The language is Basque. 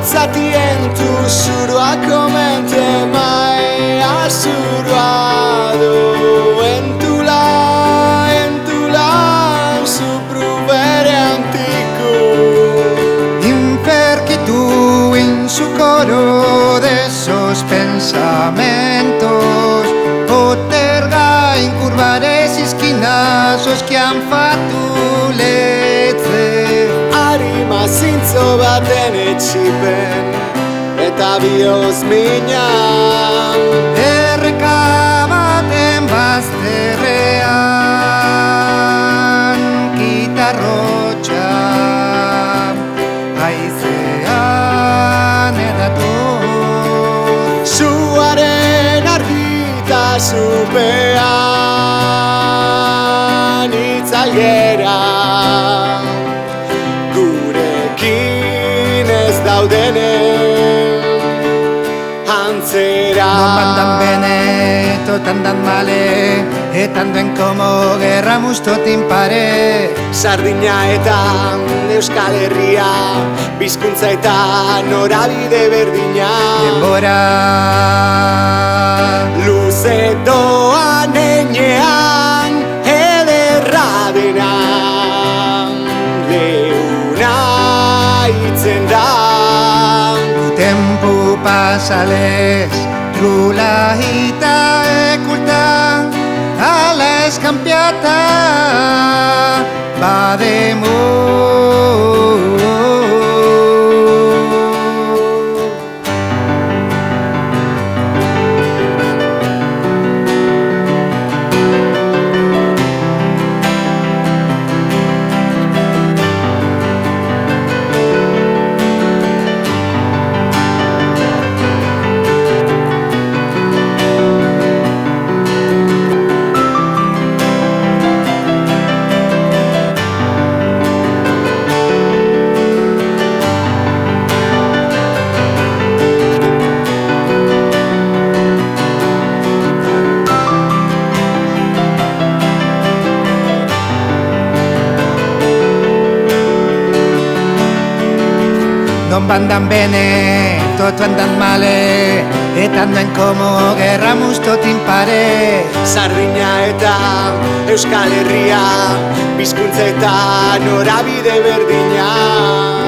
Zatientu zurua komente mai azurua du entula su pruvere antico Inferquitu en su coro de esos pensamentos Poterga incurvares esquinazos que han fatuleze Arima zintzo baten etxipen eta bioz minan Erreka baten bazterrean Gitarrotxa haizean edatu Suaren argitasupean itzalgera Gurekin ez daudenen antzera Non bandan bene, totan dan male Etan duen como gerra mustotin pare Sardina eta Euskal Herria Bizkuntza eta norabide berdina Denbora Luze doan enean ederra dena Leuna itzen da Tempu pasales Trula hita ekulta Ala eskampiata Bademu Non bandan bene, toto andan male Etan duen como gerra mustotin pare Sardina eta Euskal Herria Bizkuntza eta norabide berdina